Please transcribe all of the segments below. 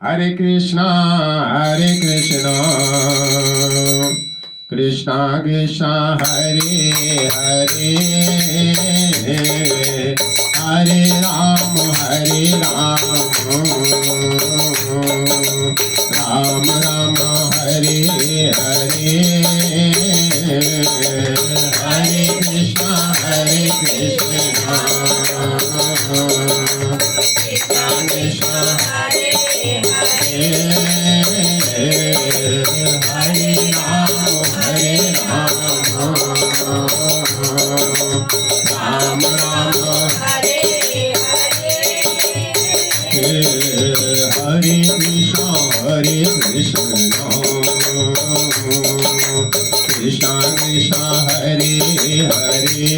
Hare Krishna, Krishna Krishna, Hare Hare, Hare Ram, Ram Ram, Hare Hare, Hare Krishna, Krishna Krishna, Hare Hare, Hare Ram, Ram Ram, Hare Hare Krishna, Krishna Krishna, Hare Hare,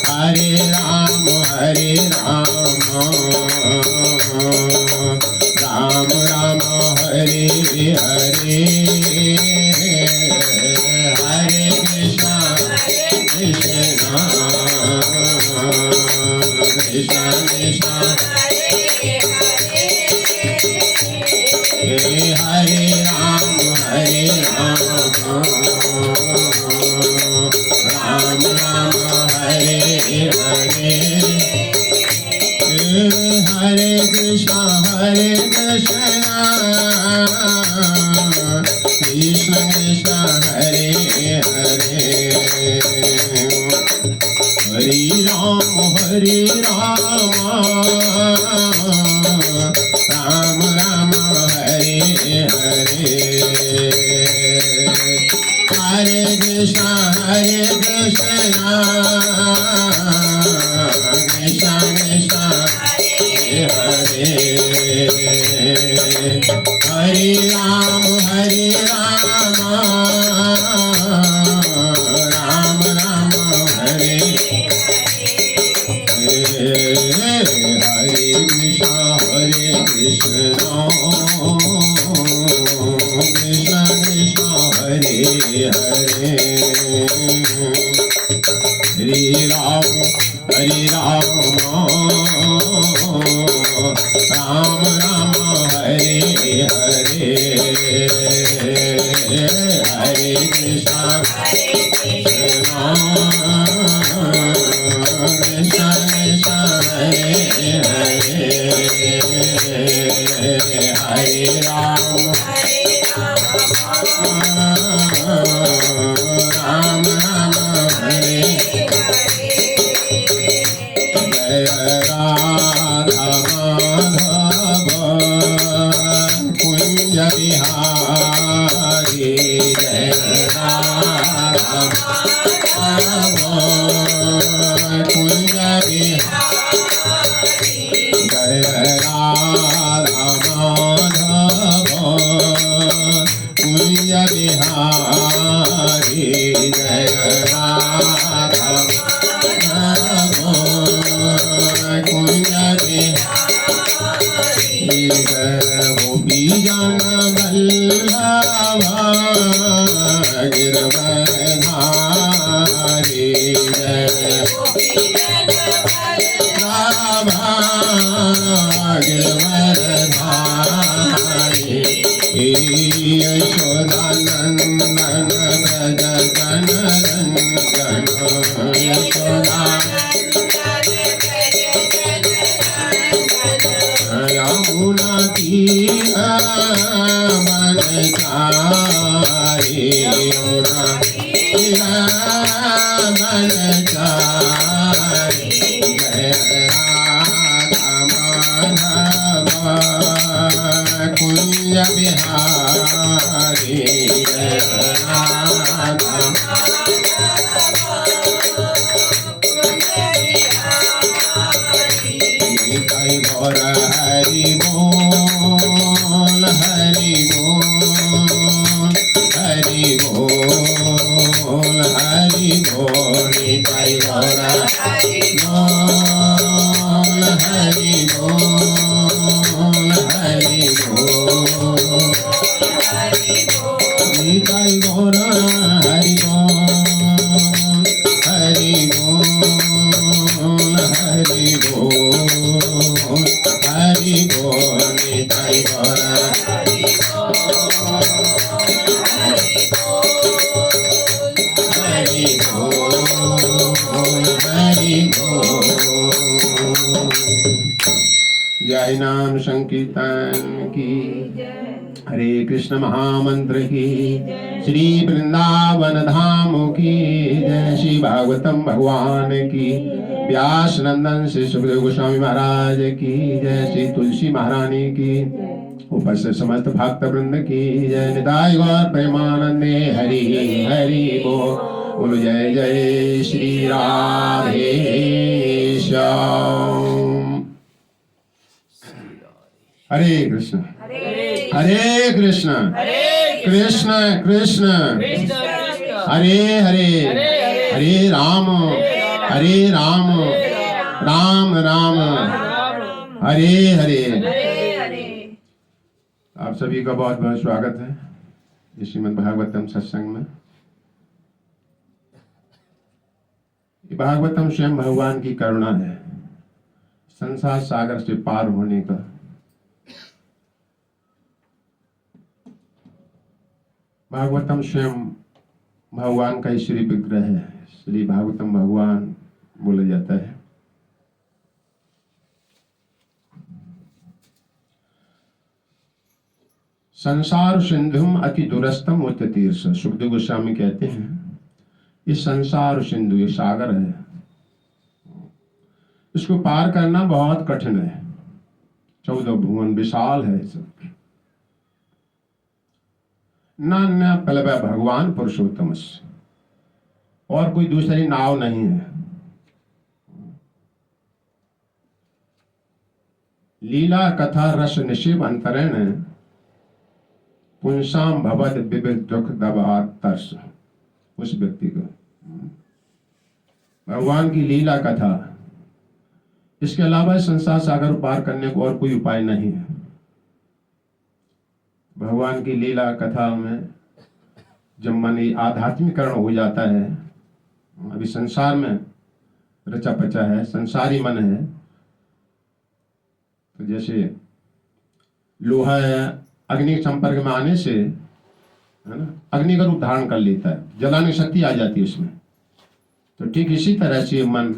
Hare Ram, Ram Ram, Hare Hare, Hare Krishna, Krishna Krishna, Hare Ram, Ram Ram, Hare Hare, Hare Krishna, Krishna Krishna, Hare Hare, Hare Ram, Ram Ram, Hare Hare, Hare Krishna, Krishna Krishna, Hare Hare, Hare Ram, Ram Ram, Hare Hare Krishna, Krishna Krishna, Hare Hare, Hare Ram, Ram Ram, Hare Hare, Hare Krishna, Krishna Krishna, Hare Hare, Hare Ram, Ram Ram, Hare Radha Madhava Kunja Bihari, Radha Madhava Kunja Bihari, Radha Madhava Kunja Bihari, Radha Gopijan Vallabha Giravardhari, Giravardhari, Yashodanandan Braja Janaranjan, Yamuna Tira Manachari, Yamuna Tira Manachari, Radha Madhava Kunja Bihari, Radha Nitai Gaura, Hari Bol, Hari Bol, Hari Bol, Hari Bol, Nitai Gaura, Hari Bol, Hari Bol, Hari Bol, Nitai Gaura, Hari Bol, Hari Bol, Hari Bol, Hari Bol, जय नाम संकीर्तन की, हरे कृष्ण महामंत्र की, श्री वृंदावन धाम की जय, श्री भागवतम भगवान की, व्यास नंदन श्री सुखदेव गोस्वामी महाराज की जय, श्री तुलसी महारानी की, उपस्थित समस्त भक्त वृंद की जय, निताय गौर प्रेमानंदे हरि हरि बोल, जय जय श्री राधे श्याम। हरे कृष्ण हरे कृष्ण कृष्ण कृष्ण हरे हरे, हरे राम राम राम हरे हरे। आप सभी का बहुत बहुत स्वागत है श्रीमद् भागवतम सत्संग में। भागवतम स्वयं भगवान की करुणा है, संसार सागर से पार होने का। भागवतम स्वयं भगवान का श्री विग्रह है, श्री भागवतम भगवान बोला जाता है। संसार सिंधुम अति दुरस्तम उत्तीर्ष, सुखदेव गोस्वामी कहते हैं ये संसार सिंधु, ये सागर है, इसको पार करना बहुत कठिन है। 14 भुवन विशाल है सब। नान्य प्लव भगवान पुरुषोत्तम, और कोई दूसरी नाव नहीं है। लीला कथा रस निशिव अंतरेण पुंसाम भवद विविध दुख दबात तरस। उस व्यक्ति को भगवान की लीला कथा, इसके अलावा संसार सागर पार करने को और कोई उपाय नहीं है। भगवान की लीला कथा में जब मन आध्यात्मिकरण हो जाता है, अभी संसार में रचा पचा है, संसारी मन है, तो जैसे लोहा अग्नि के संपर्क में आने से, है ना, अग्नि का रूप धारण कर लेता है, जलाने की शक्ति आ जाती है उसमें। तो ठीक इसी तरह से मन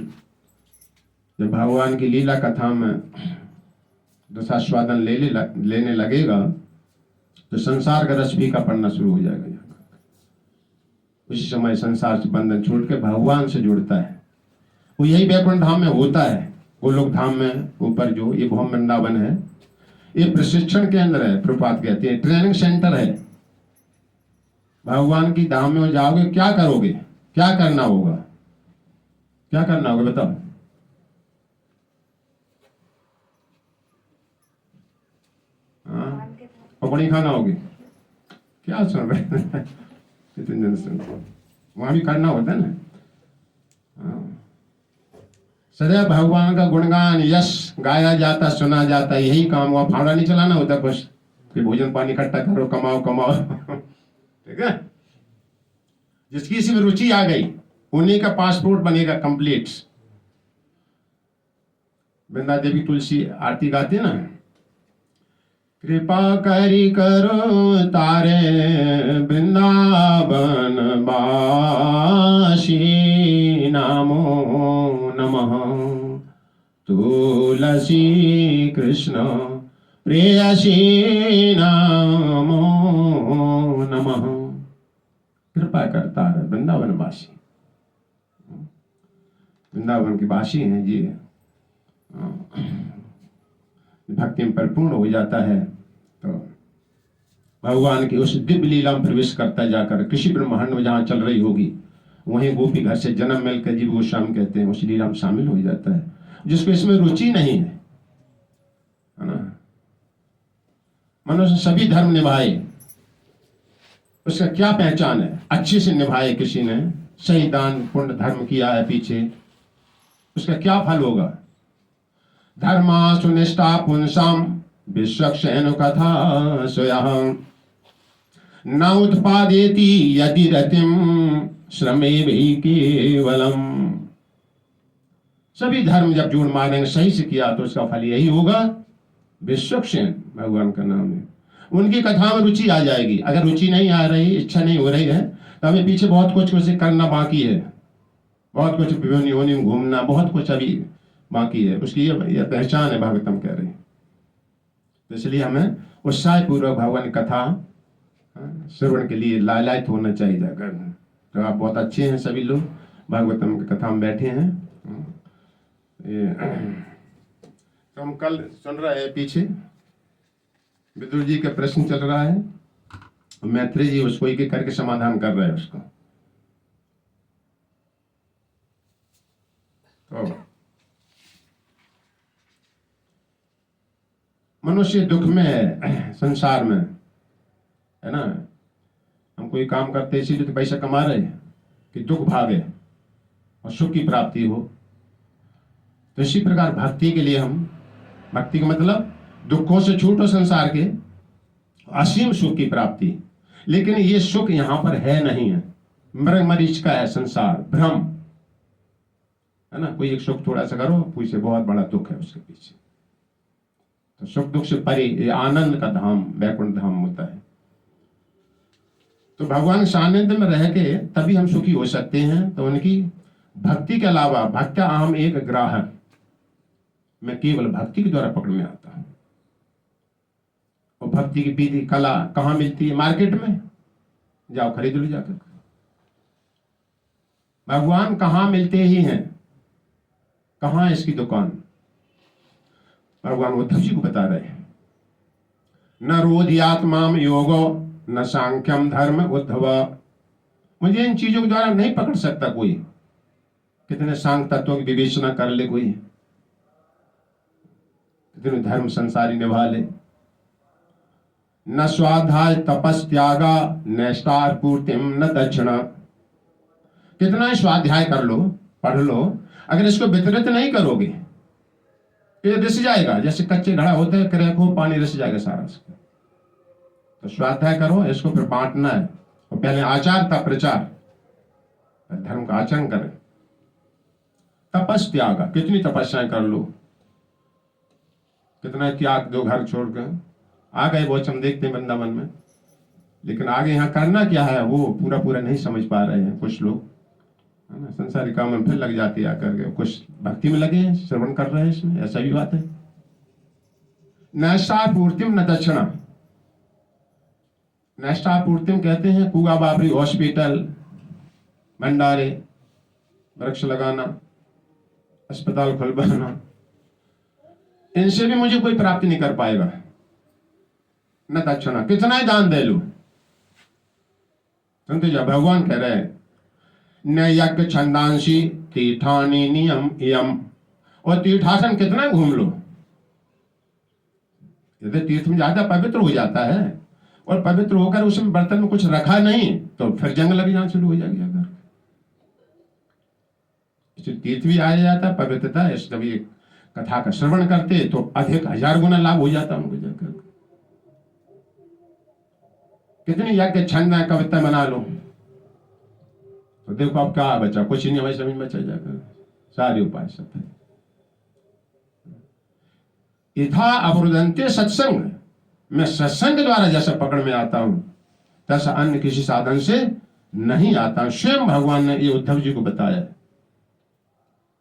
जब भगवान की लीला कथा में रसास्वादन लेने लगेगा तो संसार का रस फीका पड़ना शुरू हो जाएगा। उसी समय संसार से बंधन छूट के भगवान से जुड़ता है। वो यही वैकुंठ धाम में होता है, गोलोक धाम में ऊपर जो ये भौम वृंदावन है, ये प्रशिक्षण केंद्र है, प्रभुपाद कहते हैं ट्रेनिंग सेंटर है। भगवान की धाम में जाओगे क्या करोगे, क्या करना होगा, क्या करना होगा बताओ। पकौड़ी खाना होगी, क्या सुन रहे हैं कितने दिन से, वहां भी करना होता है ना। सदैव भगवान का गुणगान यश गाया जाता, सुना जाता, यही काम हुआ। फावड़ा नहीं चलाना होता बस कि भोजन पानी इकट्ठा करो, कमाओ कमाओ ठीक है। जिसकी इसमें रुचि आ गई उन्हीं का पासपोर्ट बनेगा कंप्लीट। वृंदा देवी तुलसी आरती गाते ना, कृपा करी करो तारे वृंदावन वासी, नमो नमः तुलसी कृष्ण प्रेयसी, नमो नमः। कृपा करता है वृंदावन वासी, वृंदावन के वासी हैं जी। भक्ति में परिपूर्ण हो जाता है तो भगवान की उस दिव्य लीला में प्रवेश करता जाकर कृषि ब्रह्मांड में जहाँ चल रही होगी वहीं गोपी घर से जन्म मिलकर जीव गोस्वामी कहते हैं उस लीला में शामिल हो जाता है। जिसको इसमें रुचि नहीं है ना, मनुष्य सभी धर्म निभाए, उसका क्या पहचान है, अच्छे से निभाए, किसी ने सही दान पुण्य धर्म किया है पीछे, उसका क्या फल होगा। धर्मा सुनिष्ठा पुंसाम विश्वक्षेनु कथा स्वयं न उत्पादेति यदि रतिम श्रमे भी केवलम। सभी धर्म जब जोड़ मारेंगे सही से किया तो उसका फल यही होगा। विश्वक्षेन भगवान का नाम है, उनकी कथा में रुचि आ जाएगी। अगर रुचि नहीं आ रही, इच्छा नहीं हो रही है तो हमें पीछे बहुत कुछ करना बाकी है, बहुत कुछ विभिन्न योनि में घूमना, बहुत कुछ अभी बाकी है, उसकी ये पहचान है, भागवतम कह रही है। तो इसलिए हमें उत्साह पूर्वक भगवान की कथा श्रवण के लिए लालायित होना चाहिए जाकर। तो आप बहुत अच्छे हैं सभी लोग, भागवतम की कथा में बैठे हैं। ये तो हम कल सुन रहे हैं, पीछे विदुर जी का प्रश्न चल रहा है, मैत्री जी उसको एक एक करके समाधान कर रहे हैं उसका। तो मनुष्य दुख में है संसार में, है ना। हम कोई काम करते इसीलिए तो पैसा कमा रहे हैं कि दुख भागे और सुख की प्राप्ति हो। तो इसी प्रकार भक्ति के लिए हम, भक्ति का मतलब दुखों से छूटो संसार के, असीम सुख की प्राप्ति। लेकिन ये सुख यहां पर है नहीं है, मृग मरीच का है संसार, भ्रम है ना। कोई एक सुख थोड़ा सा करो, पीछे बहुत बड़ा दुख है उसके पीछे। तो सुख दुख से परे ये आनंद का धाम, वैकुंठ धाम होता है। तो भगवान सानिध्य में रह के तभी हम सुखी हो सकते हैं। तो उनकी भक्ति के अलावा, भक्त्या अहम एक ग्राहक, मैं केवल भक्ति के द्वारा पकड़ में आता हूं। और भक्ति की विधि कला कहां मिलती है? मार्केट में जाओ, खरीद लो जाकर। भगवान कहां मिलते ही हैं, कहां है इसकी दुकान? भगवान उद्धव जी को बता रहे हैं, न रोधियात्माम योगो न सांख्यम धर्म उद्धव। मुझे इन चीजों के द्वारा नहीं पकड़ सकता कोई। कितने सांख्य तत्वों की विवेचना कर ले कोई, कितने धर्म संसारी निभा ले। न स्वाध्याय तपस्त्यागा नैष्टार पूर्तिम न दक्षिणा। कितना ही स्वाध्याय कर लो, पढ़ लो, अगर इसको वितरित नहीं करोगे तो ये रिस जाएगा। जैसे कच्चे घड़ा होते हैं, क्रैक हो, पानी रिस जाएगा सारा इसका। तो स्वाध्याय करो, इसको फिर बांटना है। और पहले आचार था प्रचार, धर्म का आचरण करें। तपस्त्यागा, कितनी तपस्याएं कर लो, कितना त्याग दो घर छोड़कर। आ गए वो हम देखते हैं वृंदावन में, लेकिन आगे यहाँ करना क्या है वो पूरा पूरा नहीं समझ पा रहे हैं कुछ लोग, है ना। संसारी काम में फिर लग जाती है आकर के, कुछ भक्ति में लगे हैं, श्रवण कर रहे हैं, इसमें ऐसा भी बात है। नैष्ठा पूर्तिम न दक्षिणा। नैष्ठा पूर्तिम कहते हैं कुआ बाबरी, हॉस्पिटल, भंडारे, वृक्ष लगाना, अस्पताल खुलवाना, इनसे भी मुझे कोई प्राप्ति नहीं कर पाएगा। न दक्षिणा, कितना ही दान दे लो। सुनते जा, भगवान कह रहे हैं न यज्ञ छंदांशी तीर्थानी नियम यम। और तीर्थासन कितना घूम लो, यदि तीर्थ में ज्यादा पवित्र हो जाता है और पवित्र होकर उसमें बर्तन में कुछ रखा नहीं तो फिर जंग लग जाना शुरू हो जाएगी। अगर तीर्थ भी आ जाता पवित्रता, इस कभी कथा का श्रवण करते तो अधिक 1000 गुना लाभ हो जाता उनको जाकर। कितनी यज्ञ छंद कविता बना लो तो देखो अब क्या बचा, कुछ नहीं हमारी समझ में बचा जाकर, सारे उपाय सब है। यथा अवरुदंते सत्संग, मैं सत्संग द्वारा जैसा पकड़ में आता हूं तैसा अन्य किसी साधन से नहीं आता। स्वयं भगवान ने ये उद्धव जी को बताया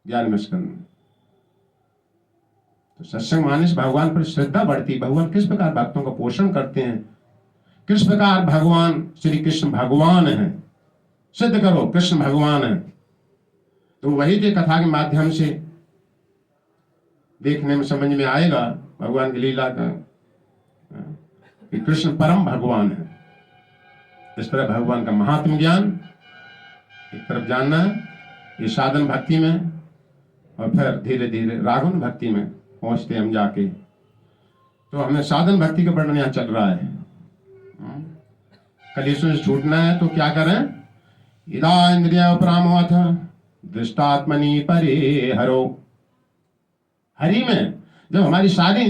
11वें स्कंद में। तो सत्संग मानने से भगवान पर श्रद्धा बढ़ती, भगवान किस प्रकार भक्तों का पोषण करते हैं, किस प्रकार भगवान श्री कृष्ण भगवान है, सिद्ध करो कृष्ण भगवान है। तो वही के कथा के माध्यम से देखने में समझ में आएगा भगवान की लीला का कि कृष्ण परम भगवान है। इस तरह भगवान का महात्म ज्ञान एक तरफ जानना है, ये साधन भक्ति में, और फिर धीरे धीरे रागुण भक्ति में पहुंचते हम जाके। तो हमें साधन भक्ति का वर्णन यहाँ चल रहा है। कलेशों से छूटना है तो क्या करें? इदा इंद्रिय परामोथ दृष्टात्मनि परे हरो। हरि में जब हमारी सारी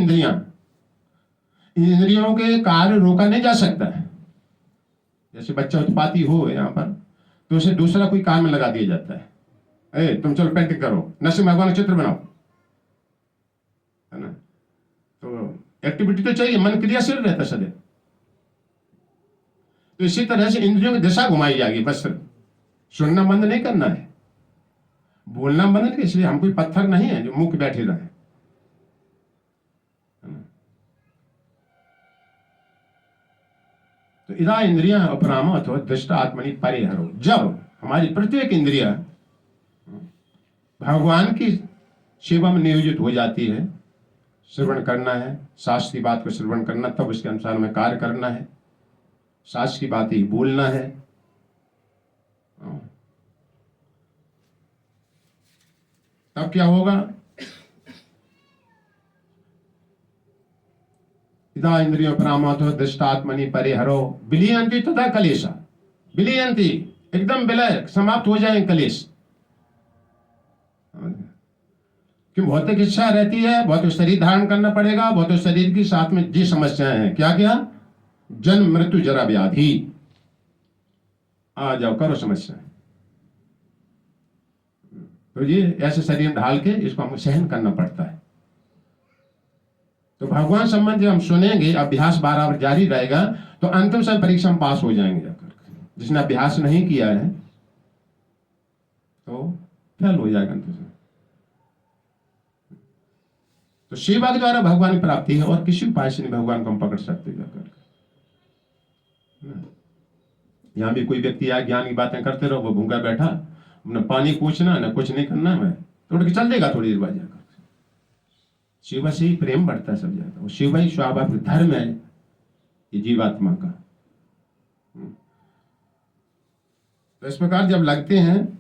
इंद्रियों के कार्य रोका नहीं जा सकता है। जैसे बच्चा उत्पाती हो यहाँ पर तो उसे दूसरा कोई काम में लगा दिया जाता है, ए तुम चलो पेंटिंग करो, नरसिंह भगवान का चित्र बनाओ, है ना। तो एक्टिविटी तो चाहिए, मन क्रियाशील रहता सदैव। तो इसी तरह से इंद्रियों की दिशा घुमाई जाएगी, बस सुनना बंद नहीं करना है, बोलना बंद नहीं, इसलिए हम कोई पत्थर नहीं है जो मुंह के बैठे रहे। तो इदा इंद्रिया अपरामो अथवा दृष्ट आत्मनि परिहरो, जब हमारी प्रत्येक इंद्रिया भगवान की सेवा में नियोजित हो जाती है, श्रवण करना है, शास्त्र की बात को श्रवण करना, तब उसके अनुसार हमें कार्य करना है, शास्त्र की बात ही बोलना है। तब क्या होगा? इदा इंद्रियो परामातो दृष्टात्मनि परिहरो विलीयन्ति तथा कलेशा, विलीयन्ति एकदम विलय समाप्त हो जाए कलेश। कि भौतिक इच्छा रहती है, भौतिक शरीर धारण करना पड़ेगा, भौतिक शरीर की साथ में जी समस्याएं हैं, क्या क्या? जन्म मृत्यु जरा व्याधि। आ जाओ करो समस्या। तो ये ऐसे शरीर ढाल के इसको हमको सहन करना पड़ता है। तो भगवान संबंध जब हम सुनेंगे, अभ्यास बार जारी रहेगा, तो अंतिम समय परीक्षा में पास हो जाएंगे जाकर। जिसने अभ्यास नहीं किया है तो फेल हो जाएगा अंतिम समय। तो सेवा के द्वारा भगवान की प्राप्ति है, और किसी उपाय से नहीं भगवान को हम पकड़ सकते जाकर। यहां भी कोई व्यक्ति आया, ज्ञान की बातें करते रहो, वो भूखा बैठा, न पानी पूछना न कुछ नहीं करना, मैं तो उठ के चल देगा थोड़ी देर बाद जाकर। सेवा से ही प्रेम बढ़ता है सब जाता है, सेवा ही स्वाभाविक धर्म है ये जीवात्मा का। तो इस प्रकार जब लगते हैं,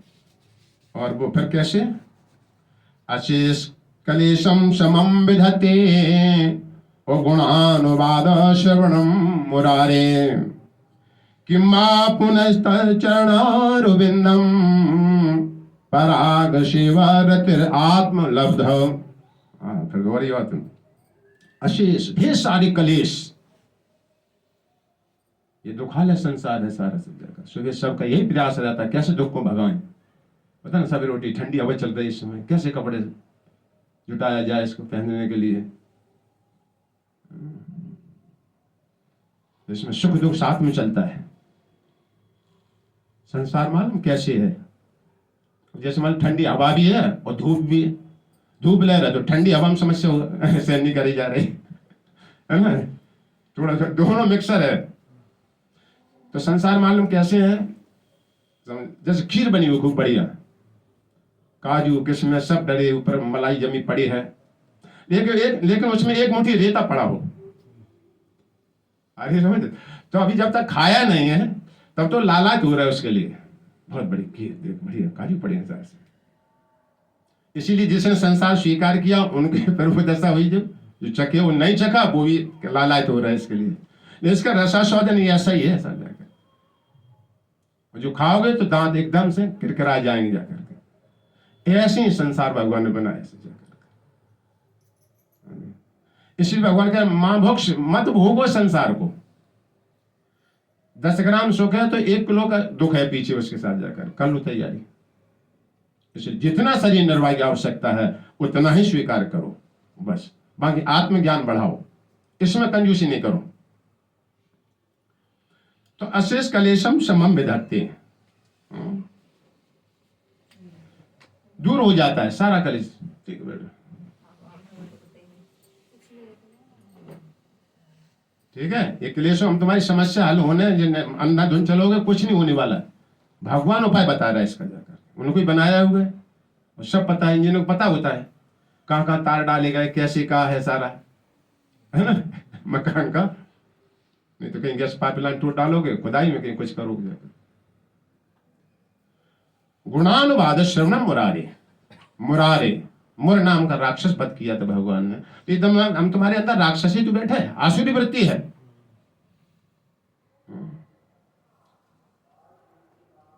और वो फिर कैसे? अशेष कलेशम समम विधते ओ गुणानुवाद श्रवणम मुरारे किम्मा पुनस्तचरणारविंदम पराग शिवा रतिर आत्म लब्ध। फिर गौरी बात, अशेष ढेर सारे कलेश, ये दुखालय संसार है सारा सब जगह। सुबह सबका यही प्रयास रहता है कैसे दुख को भगाएं। पता ना, सभी रोटी ठंडी हवा चल रही है इस समय, कैसे कपड़े जुटाया जाए इसको पहनने के लिए। इसमें सुख दुख साथ में चलता है। संसार मालूम कैसे है? जैसे मान ठंडी हवा भी है और धूप भी है। धूप ले रहा तो ठंडी हवा में समस्या सहन नहीं करी जा रही है ना, थोड़ा सा दोनों मिक्सर है। तो संसार मालूम कैसे है? जैसे खीर बनी हुई खूब बढ़िया, काजू किशमिश सब डरे, ऊपर मलाई जमी पड़ी है, लेकिन उसमें एक मुट्ठी रेता पड़ा हो। आगे समझ? तो अभी जब तक खाया नहीं है तब तो लालाच हो रहा है उसके लिए, बहुत बड़ी खीर देख, बढ़िया काजू पड़े हैं सारे से। इसीलिए जिसने संसार स्वीकार किया उनके पर वो दशा हुई, जो चखे वो नहीं चखा वो भी लालायत हो रहा है इसके लिए। इसका रसास्वादन ऐसा ही है ऐसा जाकर, जो खाओगे तो दांत एकदम से किरकिरा जाएंगे जाकर के। ऐसे ही संसार भगवान ने बनाया ऐसे जाकर। इसलिए भगवान का मां भोक्ष मत भोगो संसार को। 10 ग्राम सुख है तो 1 किलो का दुख है पीछे उसके साथ जाकर, कर लो तैयारी। इसलिए जितना शरीर निर्वाह की आवश्यकता है उतना ही स्वीकार करो बस, बाकी आत्मज्ञान बढ़ाओ, इसमें कंजूसी नहीं करो। तो अशेष कलेशम समम विधत्ते, दूर हो जाता है सारा कलेश। ठीक है, ठीक है। ये क्लेश हम तुम्हारी समस्या हल होने, अंधाधुन चलोगे कुछ नहीं होने वाला। भगवान उपाय बता रहा है इसका जाकर, उनको ही बनाया हुआ है और सब पता है, इंजीनियर को पता होता है कहाँ कहाँ तार डाले गए, कैसे कहा है सारा, है ना, मकान का। नहीं तो कहीं गैस पाइपलाइन टूट डालोगे, खुदाई में कहीं कुछ करोगे जाकर। गुणानुवाद श्रवणम मुरारे, मुरारे मुर नाम का राक्षस वध किया था भगवान ने। तो एकदम हम तुम्हारे अंदर राक्षसी तो बैठा है, आसुरी वृत्ति है।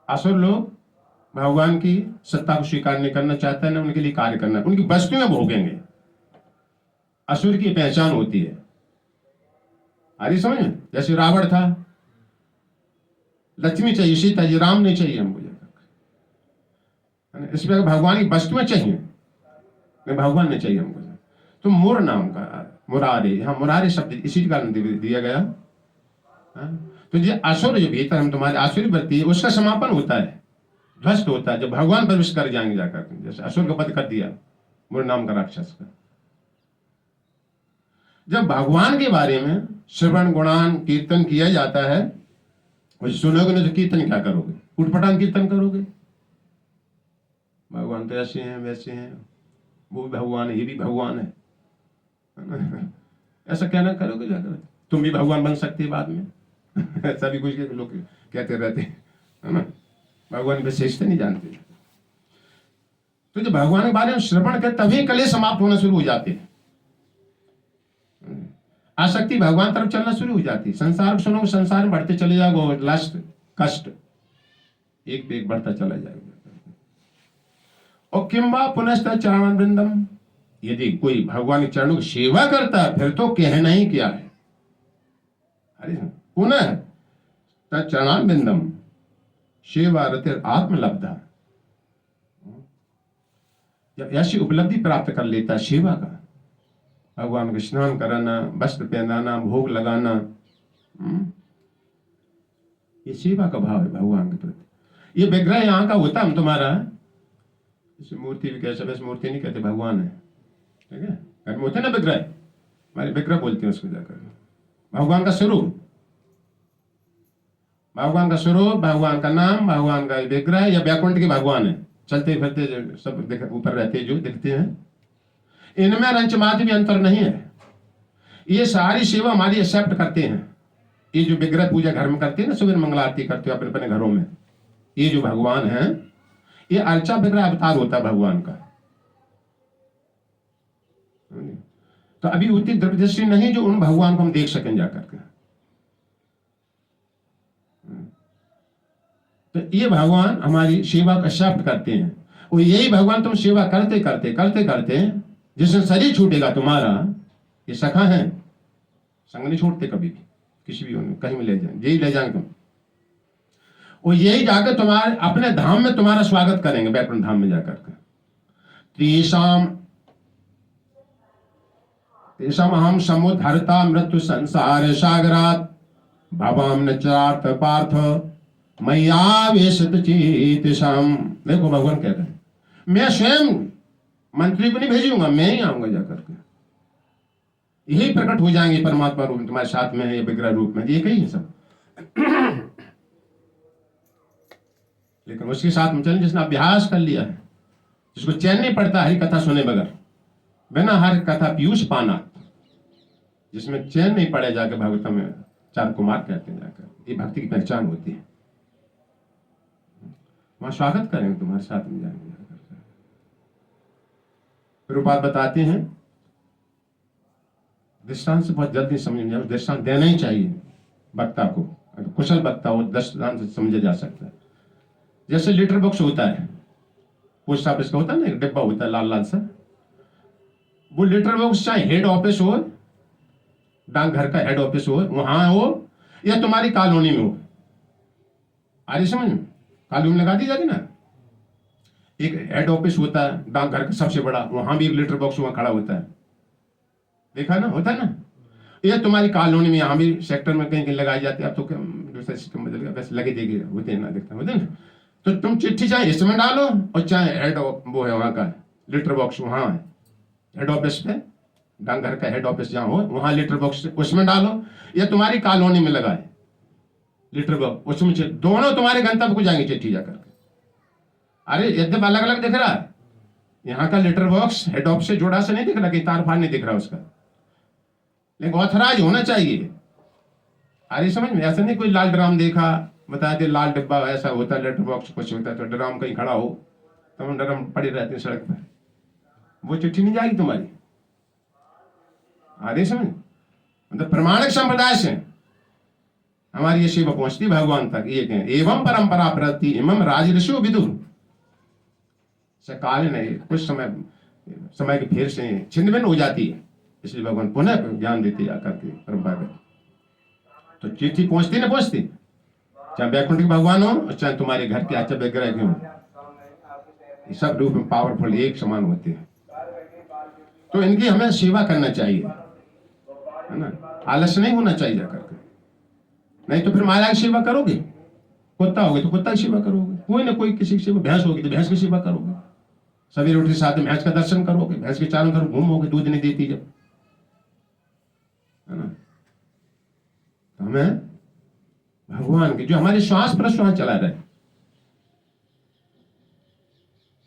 असुर लोग भगवान की सत्ता को स्वीकार नहीं करना चाहते हैं, उनके लिए कार्य करना, उनकी वस्तुएं भोगेंगे। असुर की पहचान होती है, अरे समझ में? जैसे रावण था, लक्ष्मी चाहिए, सीता जी, राम नहीं चाहिए हमको। इसमें भगवान की वस्तुएं चाहिए, भगवान नहीं चाहिए हमको। तो मुर नाम का मुरारे, यहाँ मुरारे शब्द इसी कारण दिया गया। तो ये असुर जो भीतर हम तुम्हारे आसुरी वृत्ति है उसका समापन होता है ध्वस्त होता है जब भगवान प्रवेश कर जाएंगे जाकर, जैसे असुर का वध कर दिया मुर नाम का राक्षस का। जब भगवान के बारे में श्रवण गुणान कीर्तन किया जाता है, और सुनोगे नहीं तो कीर्तन क्या करोगे, उठपटांग कीर्तन करोगे। भगवान तो ऐसे हैं वैसे हैं, वो भी भगवान है ये भी भगवान है, ऐसा कहना करोगे जाकर, तुम भी भगवान बन सकते बाद में। ऐसा भी कुछ लोग कहते रहते है ना, भगवान विशेषता नहीं जानते। तो जब भगवान के बारे में श्रवण कर तभी कलेश समाप्त होना शुरू हो जाते हैं, आसक्ति भगवान तरफ चलना शुरू हो जाती है। संसार को सुनो, संसार में बढ़ते चले जाओगे, लास्ट कष्ट एक पे एक बढ़ता चला जाएगा। और किंबा पुनः चरण वृंदम, यदि कोई भगवान के चरणों की सेवा करता है फिर तो कहना ही क्या है। अरे पुनः चरण वृंदम सेवा रतिर आत्मलब्धा, जब ऐसी उपलब्धि प्राप्त कर लेता है सेवा का, भगवान को स्नान कराना, वस्त्र पहनाना, भोग लगाना, ये सेवा का भाव है भगवान के प्रति। ये विग्रह यहाँ का होता है तुम्हारा, इसे मूर्ति भी कैसे, वैसे मूर्ति नहीं कहते, भगवान है, ठीक है। घर में होते ना विग्रह, हमारे विग्रह बोलते हैं उसको जाकर, भगवान का स्वरूप, भगवान का स्वरूप, भगवान का नाम, भगवान का विग्रह, या वैकुंठ के भगवान है, चलते फिरते सब ऊपर रहते जो दिखते हैं, इनमें रंच मात्र भी अंतर नहीं है। ये सारी सेवा हमारी एक्सेप्ट करते हैं। ये जो विग्रह पूजा घर में करते हैं ना, सुबह मंगला आरती करते हो अपने अपने घरों में, ये जो भगवान है ये अर्चा विग्रह अवतार होता है भगवान का। तो अभी उतनी दृष्टि नहीं जो उन भगवान को हम देख सकें जाकर के। तो ये भगवान हमारी सेवा का एक्सेप्ट करते हैं, और यही भगवान तुम सेवा करते करते करते करते जिस दिन शरीर छूटेगा तुम्हारा, ये सखा है, संग नहीं छोड़ते कभी भी, किसी भी कहीं में ले जाए, यही ले जाएंगे तुम, और यही जाकर तुम्हारे अपने धाम में तुम्हारा स्वागत करेंगे, वैकुंठ धाम में जाकर के। तेषाम तेषाम अहम समुद्धरता मृत्यु संसार सागरात भवाम न चार्थ पार्थ मैयावेशित चेतसाम। देखो भगवान कहते हैं मैं स्वयं मंत्री को नहीं भेजूंगा, मैं ही आऊंगा जाकर के, यही प्रकट हो जाएंगे परमात्मा रूप में तुम्हारे साथ में, ये विग्रह रूप में, ये कही है सब। लेकिन उसके साथ में चलें जिसने अभ्यास कर लिया है, जिसको चैन नहीं पड़ता हरि कथा सुने बगैर, बिना हरि कथा पीयूष पाना, जिसमें चैन नहीं पड़े जाकर भागवतम में चार कुमार कहते हैं जाकर, ये भक्ति की पहचान होती है। वहां स्वागत करेंगे तुम्हारे साथ में जाएंगे। रूपात बताते हैं दृष्टांत से बहुत जल्दी समझ में, दृष्टांत देना ही चाहिए वक्ता को, अगर कुशल वक्ता हो दृष्टांत से समझा जा सकता है। जैसे लेटर बॉक्स होता है, पोस्ट ऑफिस का होता है ना, एक डिब्बा होता है लाल लाल सा, वो लेटर बॉक्स चाहे हेड ऑफिस हो, डाकघर का हेड ऑफिस हो, वहां हो, या तुम्हारी कॉलोनी में हो, आगे समझ में, कॉलोनी में लगा दी जाती ना, एक हेड ऑफिस होता है डाकघर का सबसे बड़ा, वहां भी एक लेटर बॉक्स वहां खड़ा होता है, देखा ना, होता है ना। ये तुम्हारी कॉलोनी में यहाँ भी सेक्टर में कहीं कहीं लगाई जाती है, अब तो दूसरा सिस्टम बदल गया, वैसे लगे देखे होते हैं ना, देखते होते ना। तो तुम चिट्ठी चाहे इसमें डालो, और चाहे हेड वो है वहाँ का लेटर बॉक्स, वहाँ है हेड ऑफिस पे, डाकघर का हेड ऑफिस जहाँ हो वहाँ लेटर बॉक्स उसमें डालो, या तुम्हारी कॉलोनी में लगाए लेटर बॉक्स, उसमें दोनों तुम्हारे गंतव्य को जाएंगे चिट्ठी जाकर। अरे यद्यप अलग अलग दिख रहा है, यहाँ का लेटर बॉक्स हेड ऑफिस से जुड़ा से नहीं दिख रहा, कि तार फार नहीं दिख रहा उसका, लेकिन ऑथराइज होना चाहिए। अरे समझ में, ऐसा नहीं कोई लाल ड्राम देखा बता दे, लाल डिब्बा ऐसा होता है, लेटर बॉक्स कुछ होता है, तो ड्राम कहीं खड़ा हो तो ड्राम पड़ी रहती है सड़क पर, वो चिट्ठी नहीं जाएगी तुम्हारी। अरे समझ, मतलब प्रमाणिक संप्रदाय से हमारी ये सेवा पहुंचती भगवान तक। ये कहें एवं परंपरा प्रति इमम राज ऋषि विदुर काल नहीं, कुछ समय के फेर से छिन्न भिन्न हो जाती है, इसलिए भगवान पुनः ज्ञान देते जाकर के परंपरागत। तो चिट्ठी पहुंचती ना पहुंचती, चाहे वैकुंठ के भगवान हो, चाहे तुम्हारे घर के आचार्य विग्रह के हो, सब रूप में पावरफुल एक समान होते हैं। तो इनकी हमें सेवा करना चाहिए, है ना, आलस्य नहीं होना चाहिए जाकर के, नहीं तो फिर माया की सेवा करोगे, कुत्ता होगे तो कुत्ता की सेवा करोगे, कोई ना कोई किसी की सेवा, भैंस होगी तो भैंस की सेवा करोगे, सवेरे उठे साथ में भैंस का दर्शन करोगे, भैंस के चारों तरफ घूमोगे, दूध नहीं देती जब, है ना। तो हमें भगवान के जो हमारे श्वास प्रश्वास चला रहे,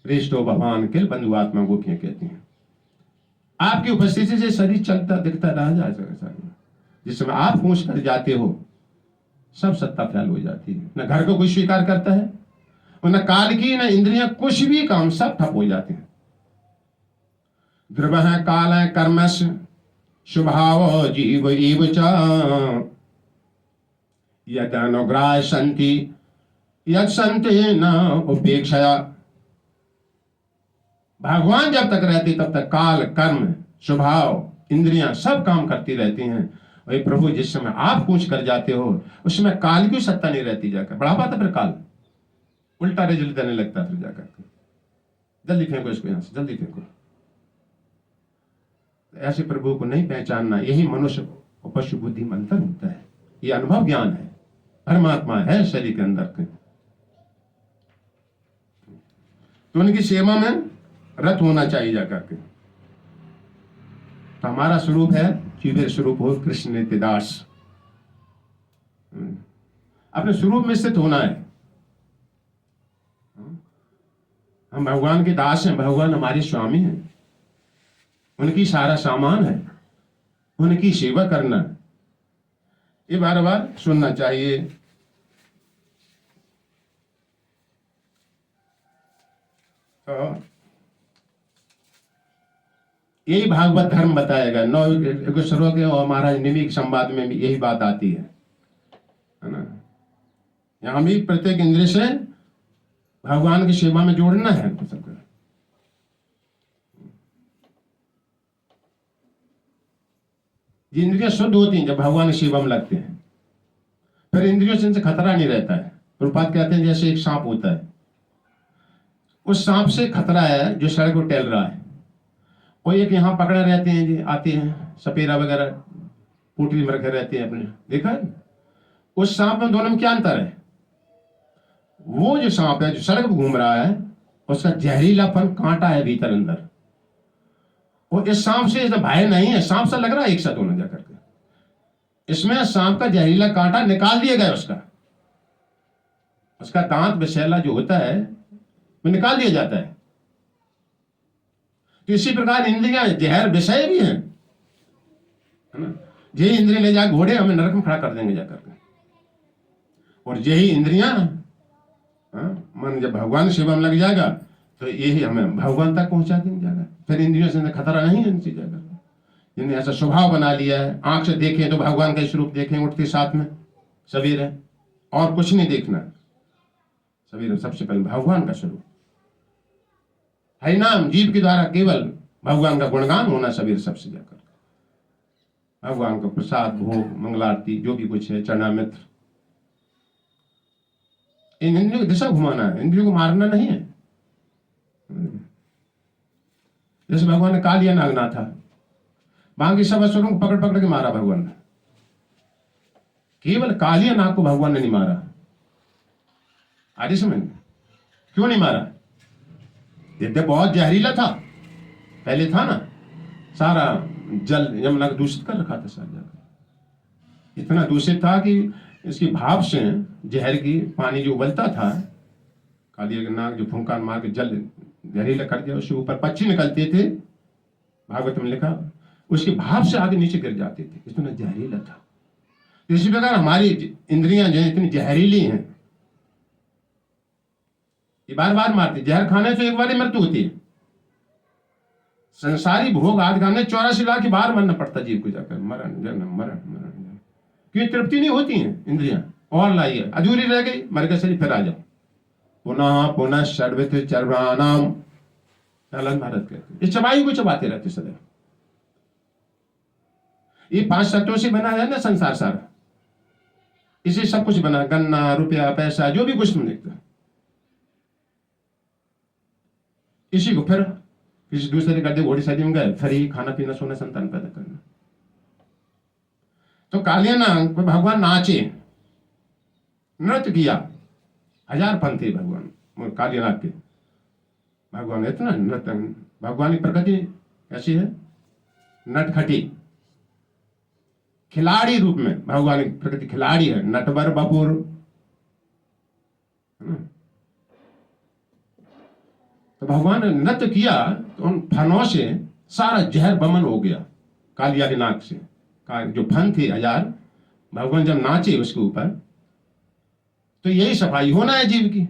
श्रेष्ठो भगवान के बंधु आत्मा गोपियां कहती हैं। आपकी उपस्थिति से शरीर चलता दिखता रह जाएगा। जिस समय आप पहुंच कर जाते हो सब सत्ता फैल हो जाती है, न घर को कोई स्वीकार करता है और न काल की न इंद्रियां, कुछ भी काम सब ठप हो जाते हैं। ध्रुव है काल है कर्मश स्वभाव जीव एव च यद अनुग्रह संति यद संति न उपेक्षया। भगवान जब तक रहती तब तक काल कर्म स्वभाव इंद्रियां सब काम करती रहती हैं। वही प्रभु जिस समय आप पूछ कर जाते हो उस समय काल की सत्ता नहीं रहती, जाकर बढ़ा पाता, फिर काल उल्टा रिजल्ट देने लगता, फिर जाकर के जल्दी फेंको इसको, यहां से जल्दी फेंको। ऐसे प्रभु को नहीं पहचानना, यही मनुष्य और पशु बुद्धि में अंतर होता है। ये अनुभव ज्ञान है, परमात्मा है शरीर के अंदर के। तो उनकी सेवा में रत होना चाहिए जाकर के। तो हमारा स्वरूप है जीवे स्वरूप हो कृष्ण नित्य दास, अपने स्वरूप में स्थित होना है। हम भगवान के दास हैं, भगवान हमारे स्वामी हैं, उनकी सारा सामान है, उनकी सेवा करना, ये बार बार सुनना चाहिए। तो यही भागवत धर्म बताएगा। 9 श्लोक के और महाराज निमिक संवाद में भी यही बात आती है ना। यहां भी प्रत्येक इंद्रिय से भगवान की सेवा में जोड़ना है सबको। इंद्रियां शुद्ध होती हैं जब भगवान की सेवा में लगते हैं, फिर इंद्रियों से इनसे खतरा नहीं रहता है। प्रभुपाद कहते हैं जैसे एक सांप होता है, उस सांप से खतरा है जो सड़क पर टहल रहा है, कोई एक यहाँ पकड़े रहते हैं जी, आते हैं सपेरा वगैरह पोटली में रखे रहते हैं अपने, देखा है? उस सांप में दोनों में क्या अंतर है? वो जो सांप है जो सड़क पर घूम रहा है उसका जहरीलापन कांटा है भीतर अंदर, और इस सांप से भय नहीं है, सांप सा लग रहा है एक साथ होना जाकर के। इसमें सांप का जहरीला कांटा निकाल दिया गया, उसका दांत विषैला जो होता है वो निकाल दिया जाता है। तो इसी प्रकार इंद्रियां जहर विषय भी हैं, है ना। यही इंद्रिय ले जाकर घोड़े हमें नरक में खड़ा कर देंगे जाकर के, और यही इंद्रियां मन जब भगवान सेवा में लग जाएगा तो यही हमें भगवान तक पहुंचा देंगे जाएगा। फिर इंद्रियों से खतरा नहीं है इनसे जाकर। जिन्हें ऐसा स्वभाव बना लिया है, आंख से देखें तो भगवान का स्वरूप देखें उठते साथ में सवेरे, और कुछ नहीं देखना, सवेरे सबसे पहले भगवान का स्वरूप। हरिनाम जीव के द्वारा केवल भगवान का गुणगान होना सवेरे सबसे जाकर, भगवान का प्रसाद भोग मंगलारती जो भी कुछ है चरणामृत, इन इंद्रियों की दिशा घुमाना है, इंद्रियों को मारना नहीं है। जैसे भगवान ने कालिया नागना था, बाकी सब असुरों को पकड़ पकड़ के मारा भगवान ने, केवल कालिया नाग को भगवान ने नहीं मारा। आदि समय क्यों नहीं मारा? यद्य बहुत जहरीला था, पहले था ना, सारा जल यमुना को दूषित कर रखा था सारा जाकर, इतना दूषित था कि इसकी भाप से जहर की पानी जो उबलता था, कालिया नाग जो फुंकार मार के जल जहरीला कर दिया, उसके ऊपर पक्षी निकलते थे, भागवत में लिखा, उसकी भाप से आगे नीचे गिर जाते थे, इतना जहरीला था। इसी प्रकार हमारी इंद्रियां जो इतनी जहरीली हैं, ये बार बार मारती। जहर खाने से एक बार ही मृत्यु होती है, संसारी भोग आदि खाने 84 लाख की बार मरना पड़ता जीव को जाकर, मरण जन्म मरण मरण जन्म, क्यों तृप्ति नहीं होती है इंद्रियां, और लाइए अधूरी रह गई, मर गए शरीर फिर आ जाओ, पुनः पुनः षड्वित चर्वाणाम, महाराज कहते, इस चबाई को चबाते रहते सदैव। ये 5 तत्वों से बना है ना संसार सारा, इसे सब कुछ बना, गन्ना रुपया पैसा जो भी कुछ तुम देखते हो, इसी को फिर किसी दूसरे करते घोड़ी शादी में गए, फिर ही खाना पीना सोना संतान पैदा करना। तो कालिया नाग भगवान नाचे, नृत्य किया, 1000 पंथ थे भगवान। कालीनाथ के। भगवान इतना नृत्य, भगवान की प्रकृति कैसी है, नटखटी, खिलाड़ी रूप में भगवान की प्रकृति खिलाड़ी है, नटवर बपुर, है ना। तो भगवान ने नृत्य किया तो उन फनों से सारा जहर बमन हो गया, कालिया के नाक से। जो फन थे 1000, भगवान जब नाचे उसके ऊपर, तो यही सफाई होना है जीव की।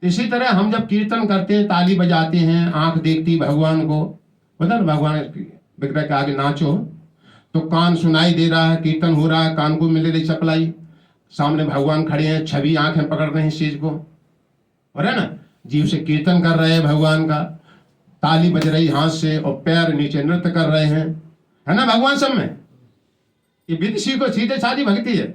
इसी तरह हम जब कीर्तन करते हैं, ताली बजाते हैं, आंख देखती भगवान को, पता ना, भगवान विग्रह के आगे नाचो तो कान सुनाई दे रहा है, कीर्तन हो रहा है, कान को मिल रही सप्लाई, सामने भगवान खड़े हैं, छवि आंखें पकड़ रहे हैं इस चीज को, और है ना, जीव से कीर्तन कर रहे हैं भगवान का, ताली बज रही हाथ से और पैर नीचे नृत्य कर रहे हैं, है ना, भगवान सब में। ये विदेशी को सीधे साधी भक्ति है।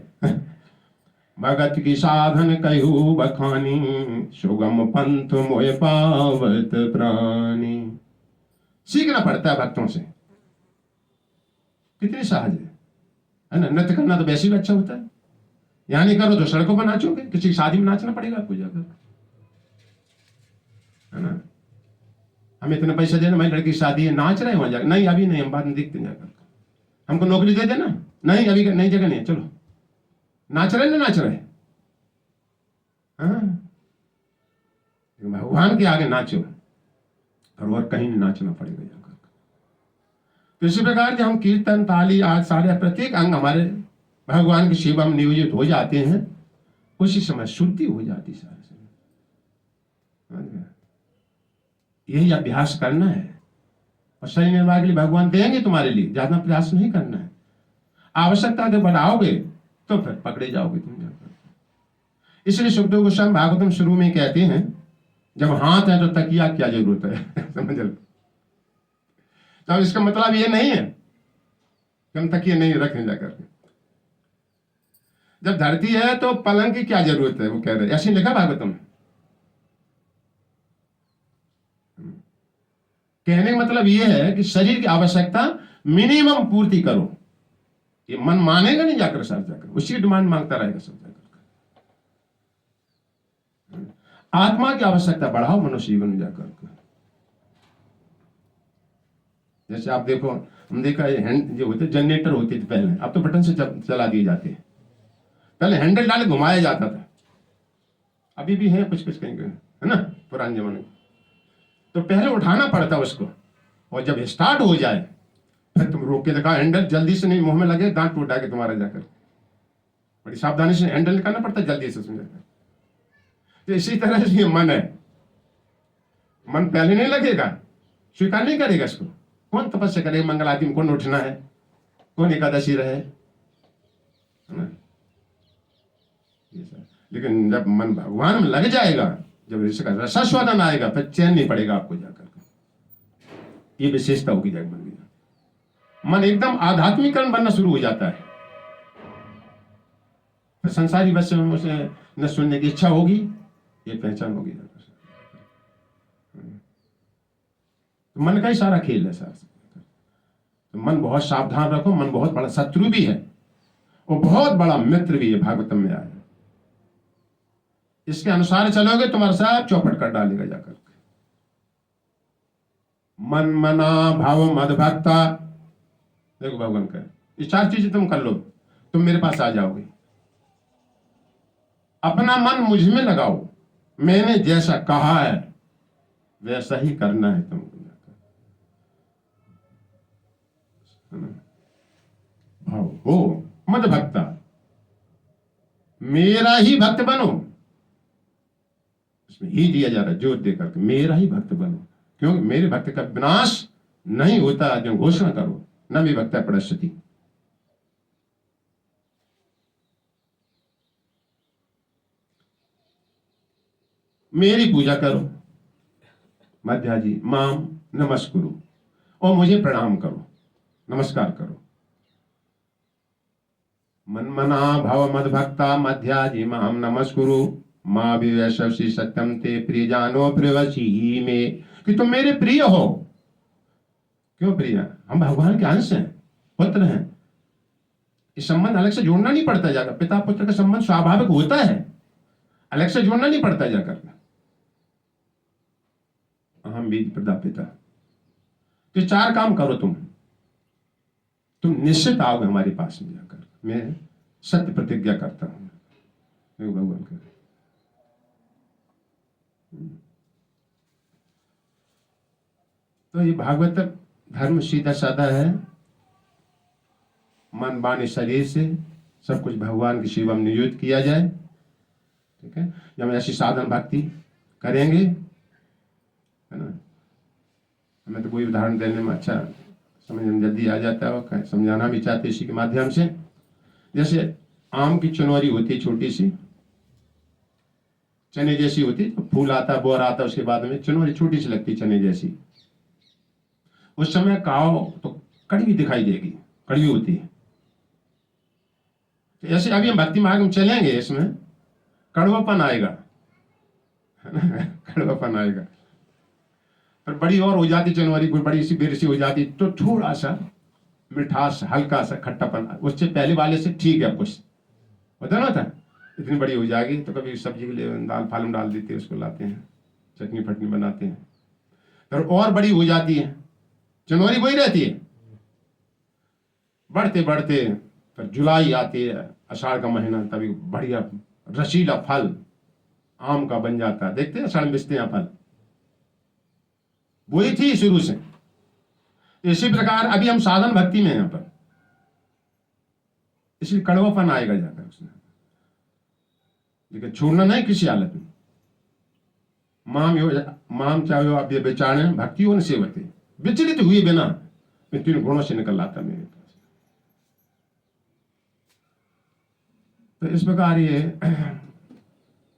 भगत की साधन कहू बखानी, सुगम पंथ मोय पावत प्राणी। सीखना पड़ता है भक्तों से, कितनी सहज है ना। नृत्य करना तो वैसे भी अच्छा होता है, यहाँ नहीं करो तो सड़कों पर नाचोगे, किसी की शादी में नाचना पड़ेगा आपको जाकर, है ना। हमें इतने पैसे देना, मेरी लड़की की शादी है, नाच रहे वहां जाकर, नहीं अभी नहीं, हम बाद में देखते हैं जाकर। हमको नौकरी दे देना, नहीं अभी नई जगह नहीं है, चलो नाच रहे ना, नाच रहे, हाँ। भगवान के आगे नाचो, और कहीं नहीं नाचना पड़ेगा जाकर। तो इसी प्रकार जब हम कीर्तन, ताली आज सारे प्रत्येक अंग हमारे भगवान की सेवा में नियोजित हो जाते हैं, उसी समय शुद्धि हो जाती सारे समय। यही अभ्यास करना है, और शरीर निर्वाह के लिए भगवान देंगे तुम्हारे लिए, ज्यादा प्रयास नहीं करना है। आवश्यकता जब बढ़ाओगे तो फिर पकड़े जाओगे तुम जाकर। इसलिए सुखदेव गोस्वामी भागवतम शुरू में कहते हैं, जब हाथ है तो तकिया क्या जरूरत है। समझ लो, तो इसका मतलब ये नहीं है कि हम तकिया नहीं रखें जाकर। जब धरती है तो पलंग की क्या जरूरत है, वो कह रहे, ऐसे लिखा भागवतम में। कहने का मतलब ये है कि शरीर की आवश्यकता मिनिमम पूर्ति करो। ये मन मानेगा नहीं जाकर, सब जाकर उसी डिमांड मांगता रहेगा सब जाकर। आत्मा की आवश्यकता बढ़ाओ मनुष्य जीवन में जाकर। जैसे आप देखो, हम देखा जो होते जनरेटर होते थे पहले, अब तो बटन से चला दिए जाते हैं। पहले हैंडल डाले घुमाया जाता था, अभी भी है कुछ कुछ कहीं, है ना, पुराने जमाने में। तो पहले उठाना पड़ता उसको, और जब स्टार्ट हो जाए फिर तुम रोक के दिखा, हैंडल जल्दी से नहीं मुंह में लगे, दांत टूटा के तुम्हारा जाकर। बड़ी सावधानी से हैंडल निकालना पड़ता है जल्दी से समझकर। तो इसी तरह से ये मन है, मन पहले नहीं लगेगा, स्वीकार नहीं करेगा इसको। कौन तपस्या करेगा, मंगल आदि में कौन उठना है, कौन एकादशी रहे, है ना। लेकिन जब मन भगवान में लग जाएगा, जब इसका रसास्वादन आएगा, फिर चैन नहीं पड़ेगा आपको जाकर। ये विशेषता होगी जग मन की। मन एकदम आध्यात्मिकरण बनना शुरू हो जाता है, फिर संसारी वस्तु में उसे न सुनने की इच्छा होगी, ये पहचान होगी। तो मन का ही सारा खेल है सारा। तो मन बहुत सावधान रखो, मन बहुत बड़ा शत्रु भी है और बहुत बड़ा मित्र भी है, भागवतम में आया। इसके अनुसार चलोगे तुम्हारा सब चौपट कर डालेगा जाकर। मन मना भाव मद भक्ता, देखो भगवान का ये 4 चीजें तुम कर लो, तुम मेरे पास आ जाओगे। अपना मन मुझ में लगाओ, मैंने जैसा कहा है वैसा ही करना है तुमको। भाव हो मद भक्ता, मेरा ही भक्त बनो। इसमें ही दिया जा रहा है जोर देकर के, मेरा ही भक्त बनो, क्योंकि मेरे भक्त का विनाश नहीं होता जो घोषणा करो, न भी भक्ता पृष्ठति। मेरी पूजा करो, मध्या जी माम नमस्कुरु, और मुझे प्रणाम करो, नमस्कार करो। मन मना भव मद भक्ता मध्या जी माम नमस्कुरु, माँ विवैषवसी सत्यम ते प्रिय जानो प्रियवशी में, कि तुम मेरे प्रिय हो। क्यों प्रिय? हम भगवान के अंश हैं, पुत्र हैं। इस संबंध अलग से जोड़ना नहीं पड़ता जाकर, पिता पुत्र का संबंध स्वाभाविक होता है, अलग से जोड़ना नहीं पड़ता जाकर। हम बीज प्रदापिता। तो 4 काम करो तुम निश्चित आओगे हमारे पास में जाकर। मैं सत्य प्रतिज्ञा करता हूं भगवान का। तो ये भागवत धर्म सीधा साधा है, मन वाणी शरीर से सब कुछ भगवान की सेवा में नियुक्त किया जाए। ठीक है, जब हम ऐसी साधन भक्ति करेंगे, है ना। हमें तो कोई उदाहरण देने में अच्छा समझ में जल्दी आ जाता है, समझाना भी चाहते इसी के माध्यम से। जैसे आम की चुनौरी होती, छोटी सी चने जैसी होती, तो फूल आता, बोर आता, उसके बाद में चुनौरी छोटी सी लगती, चने जैसी। उस समय खाओ तो कड़वी दिखाई देगी, कड़वी होती है। तो ऐसे अभी हम भक्ति मार्ग में चलेंगे, इसमें कड़वापन आएगा, कड़वापन आएगा। पर बड़ी और हो जाती चनवरी, कोई बड़ी सी बेर सी हो जाती, तो थोड़ा सा मिठास, हल्का सा खट्टापन, उससे पहले वाले से ठीक है कुछ होता ना था। इतनी बड़ी हो जाएगी तो कभी सब्जी के लिए दाल फालम डाल देते हैं, उसको लाते हैं, चटनी फटनी बनाते हैं। फिर और बड़ी हो जाती है, जनवरी वही रहती है। बढ़ते बढ़ते फिर जुलाई आती है, आषाढ़ का महीना, तभी बढ़िया रसीला फल आम का बन जाता है। देखते हैं आषाढ़ में बेचते हैं फल, वही थी शुरू से। इसी प्रकार अभी हम साधन भक्ति में हैं यहाँ पर, इसलिए कड़वापन आएगा जाकर उसमें, लेकिन छोड़ना नहीं किसी हालत में। माम चाहे आप ये बेचारे भक्ति हो न सेवते, विचलित हुए बिना मैं 3 गुणों से निकल आता मेरे पास। तो इस प्रकार ये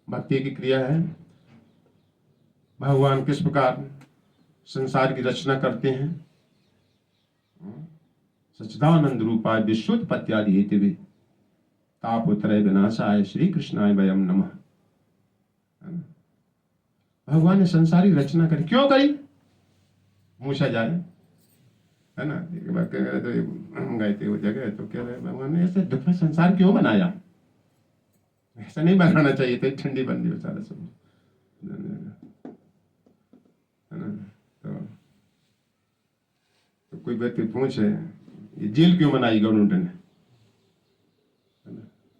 भक्ति की क्रिया है। भगवान किस प्रकार संसार की रचना करते हैं। सच्चिदानंद रूपाय विश्वोत्पत्त्यादि हेतवे तापोत्रय विनाशाय श्री कृष्णाय वयम नमः। भगवान ने संसारी रचना करी, क्यों करी पूछा जाए, है ना। एक बार कह रहे तो हम गए थे वो जगह, तो कह रहे भगवान ने ऐसे दुख में संसार क्यों बनाया, ऐसा नहीं बनाना चाहिए था, ठंडी बन गई सारा सब, है ना। तो कोई व्यक्ति पूछे ये जेल क्यों बनाई गवर्नमेंट ने,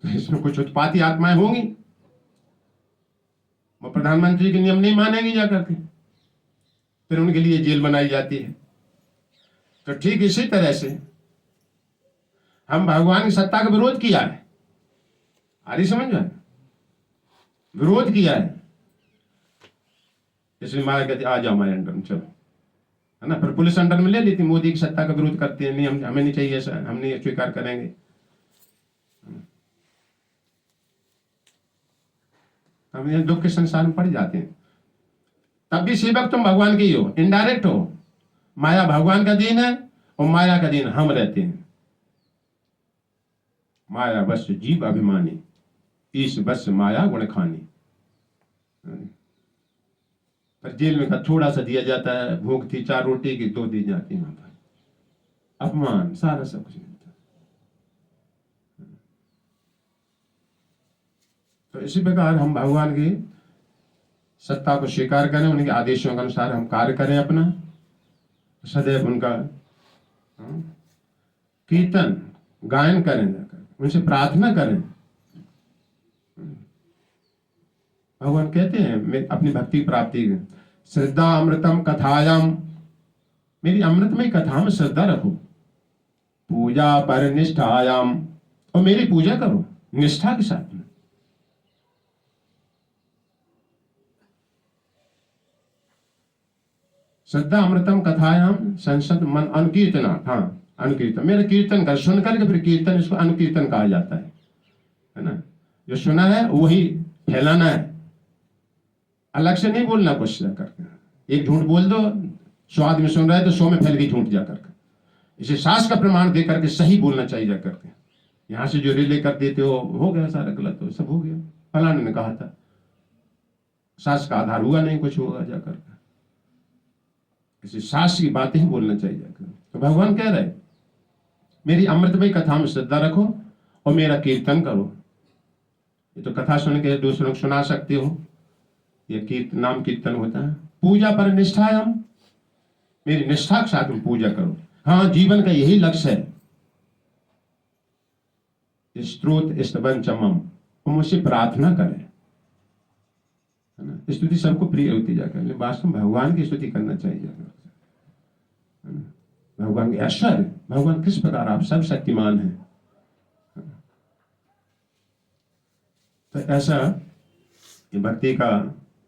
तो इसमें कुछ उत्पाती आत्माएं होंगी, वो प्रधानमंत्री के नियम नहीं मानेंगी जाकर के, फिर उनके लिए जेल बनाई जाती है। तो ठीक इसी तरह से हम भगवान की सत्ता का विरोध किया है, आरी समझ में, विरोध किया है, इसलिए माया कहते आ जाओ हमारे अंडर में चलो, है ना। फिर पुलिस अंडर में ले लेती, मोदी की सत्ता का विरोध करते हैं, नहीं हमें नहीं चाहिए ऐसा, हम नहीं स्वीकार करेंगे। हम ये दुख के संसार में पड़ जाते हैं। तब भी सेवक तुम भगवान के ही हो, इनडायरेक्ट हो। माया भगवान का दीन है और माया का दीन हम रहते हैं। माया बस जीव अभिमानी, ईश बस माया गुण खानी। पर जेल में थोड़ा सा दिया जाता है, भूख थी 4 रोटी की 2 दी जाती है, वहां पर अपमान सारा सब कुछ मिलता। तो इसी प्रकार हम भगवान की सत्ता को स्वीकार करें, उनके आदेशों के अनुसार हम कार्य करें अपना, सदैव उनका कीर्तन गायन करें, जाकर उनसे प्रार्थना करें। भगवान कहते हैं मैं अपनी भक्ति प्राप्ति श्रद्धा अमृतम कथायाम, मेरी अमृतमय कथा में श्रद्धा रखो, पूजा पर निष्ठायाम, और मेरी पूजा करो निष्ठा के साथ में। श्रद्धा अमृतम कथायाम संसद मन अनुकीर्तना, हाँ अनुकीर्तन, मेरा कीर्तन कर, सुन करके फिर कीर्तन, इसको अनुकीर्तन कहा जाता है ना। जो सुना है वही फैलाना है, अलग से नहीं बोलना कुछ करके। एक झूठ बोल दो, 100 आदमी सुन रहे तो 100 में फैल गई झूठ जा करके। इसे शास्त्र का प्रमाण दे करके सही बोलना चाहिए जा करके। यहाँ से जो रिले कर देते हो गया सारा गलत, हो सब हो गया, फलाने ने कहा था, शास्त्र का आधार हुआ नहीं, कुछ होगा जा करके। इसे शास्त्र की बातें ही बोलना चाहिए जाकर। तो भगवान कह रहे मेरी अमृतमय कथा में श्रद्धा रखो और मेरा कीर्तन करो। ये तो कथा सुन के दूसरों को सुना सकते हो, ये नाम कीर्तन होता है। पूजा पर निष्ठायाम, मेरी निष्ठा के साथ तुम पूजा करो। हाँ, जीवन का यही लक्ष्य है। स्त्रोत स्तवन चमम, वो मुझसे प्रार्थना करें, है ना। स्तुति सबको प्रिय होती जाकर, लेकिन वास्तव में भगवान की स्तुति करना चाहिए जाकर, है ना। भगवान के ऐश्वर्य, भगवान किस प्रकार आप सब शक्तिमान हैं। तो ऐसा ये भक्ति का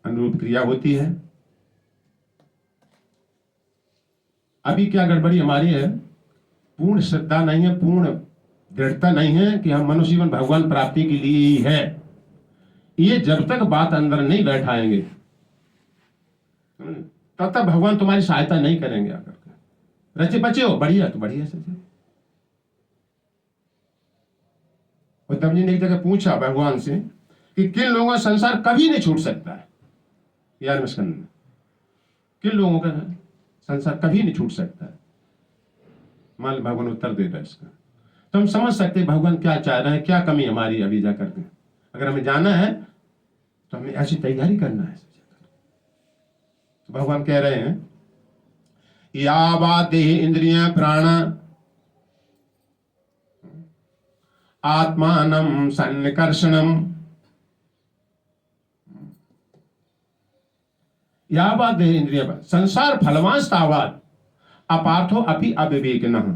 अनुरूप क्रिया होती है। अभी क्या गड़बड़ी हमारी है, पूर्ण श्रद्धा नहीं है, पूर्ण दृढ़ता नहीं है कि हम मनुष्य जीवन भगवान प्राप्ति के लिए ही है। ये जब तक बात अंदर नहीं बैठाएंगे तब तक भगवान तुम्हारी सहायता नहीं करेंगे आकर के। रचे बचे हो बढ़िया, तो बढ़िया सचे। उत्तम जी ने एक जगह पूछा भगवान से कि किन लोगों का संसार कभी नहीं छूट सकता है, यार स्कंद में, किन लोगों का संसार कभी नहीं छूट सकता है। मान भगवान उत्तर दे रहा है इसका, तो हम समझ सकते हैं भगवान क्या चाह रहे हैं, क्या कमी हमारी अभी जा करके। अगर हमें जाना है तो हमें ऐसी तैयारी करना है। तो भगवान कह रहे हैं यावा देह इंद्रिय प्राण आत्मानं सन्निकर्षणम, यावा देह इंद्रिय, संसार फलवांस तावात अपार्थो अपि अविवेकिनः।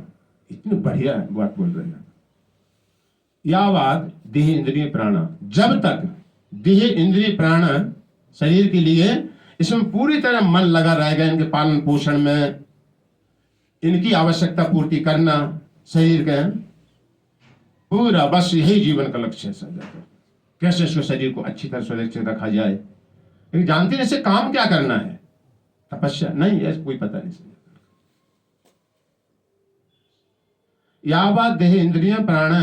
इतनी बढ़िया बात बोल रहे हैं। यावाद देह इंद्रिय प्राण, जब तक देह इंद्रिय प्राण शरीर के लिए इसमें पूरी तरह मन लगा रहेगा, इनके पालन पोषण में, इनकी आवश्यकता पूर्ति करना, शरीर का पूरा, बस यही जीवन का लक्ष्य है सर। कैसे इसको शरीर को अच्छी तरह सुरक्षित रखा जाए, लेकिन जानते हैं इसे काम क्या करना है, तपस्या नहीं है, कोई पता नहीं। यावत देह इंद्रिय प्राण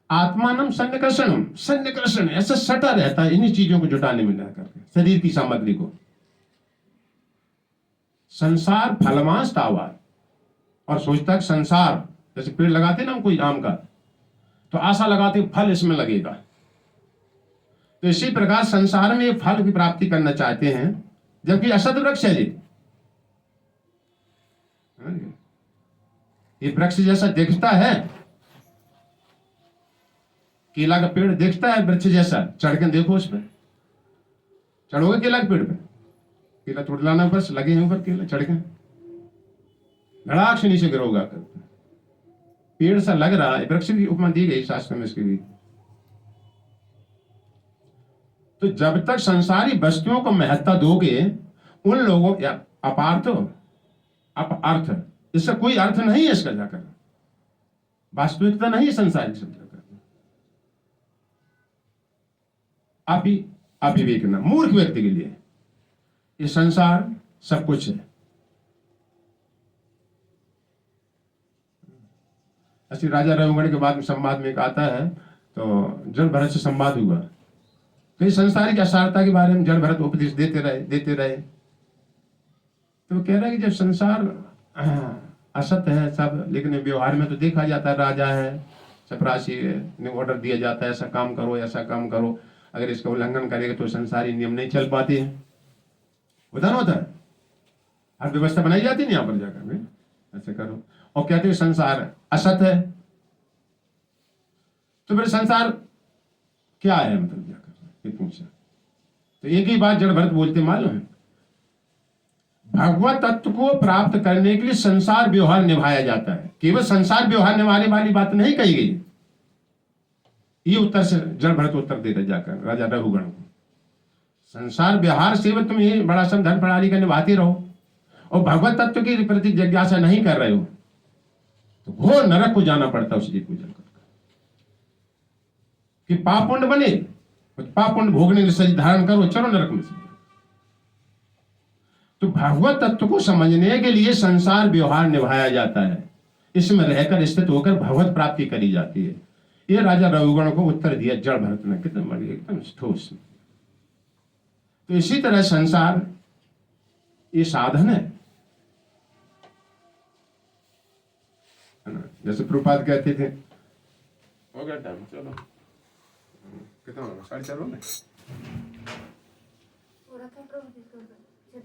आत्मानम सन्निकर्षणम, सन्निकर्षण ऐसा सटा रहता है इन्हीं चीजों को जुटाने में करके, शरीर की सामग्री को। संसार फलवांस तावात, और सोचता है संसार, जैसे पेड़ लगाते ना हम कोई आम का, तो आशा लगाते फल इसमें लगेगा, तो इसी प्रकार संसार में फल की प्राप्ति करना चाहते हैं, जबकि असद वृक्ष है ये वृक्ष जैसा दिखता है, केला का पेड़ दिखता है वृक्ष जैसा, चढ़ के देखो उस पर, चढ़ोगे केला के पेड़ पे, केला तोड़ लाना, बस लगे हैं ऊपर केला, चढ़ के धड़ाक से नीचे गिरोगा। पेड़ सा लग रहा है, वृक्ष की उपमा दी गई शास्त्र में इसकी भी। तो जब तक संसारी वस्तुओं को महत्ता दोगे, उन लोगों या अपार्थ अर्थ, इसका कोई अर्थ नहीं है, इसका जाकर वास्तविकता नहीं है संसारिक शब्द का। अविवेक ना, मूर्ख व्यक्ति के लिए ये संसार सब कुछ है। ऐसी राजा रघुगण के बाद में संवाद में एक आता है, तो जड़ भरत से संवाद हुआ, कई संसारिक असारता के बारे में जड़ भरत उपदेश देते रहे। तो कह रहा है कि जब संसार असत है सब, लेकिन व्यवहार में तो देखा जाता है राजा है, चपरासी ने ऑर्डर दिया जाता है ऐसा काम करो, ऐसा काम करो, अगर इसका उल्लंघन करेगा तो संसारी नियम नहीं चल पाते हैं, होता ना होता है, हर व्यवस्था बनाई जाती नहीं यहाँ पर जाकर ऐसे करो, और कहते हैं संसार असत है। तो फिर संसार क्या है, मतलब जाकर ये पूछा, तो एक ही बात जड़ भरत बोलते मालूम है, भगवत तत्व को प्राप्त करने के लिए संसार व्यवहार निभाया जाता है। केवल संसार व्यवहार निभाने वाली बात नहीं कही गई। ये उत्तर से जड़ भरत उत्तर दे रहे जाकर राजा रघुगण को, संसार व्यवहार से तुम ये बड़ा सम धन प्रणाली का निभाते रहो और भगवत तत्व के प्रति जिज्ञासा नहीं कर रहे हो, तो घोर नरक को जाना पड़ता है उसी पूजन कर, कि पाप पुण्य बने, पाप पुण्य भोगने के शरीर धारण करो, चलो नरक में से। तो भगवत तत्व को समझने के लिए संसार व्यवहार निभाया जाता है, इसमें रहकर स्थित होकर भगवत प्राप्ति करी जाती है। ये राजा रघुगण को उत्तर दिया जड़ भरत ने, कितना बढ़िया, एकदम ठोस। तो इसी तरह संसार ये साधन है ना। जैसे प्रभुपाद कहते थे, हो गया टाइम, चलो कितना होगा, 4:30 में।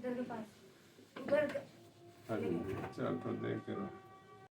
इधर के पास उधर के हाँ जी चल तो देख करो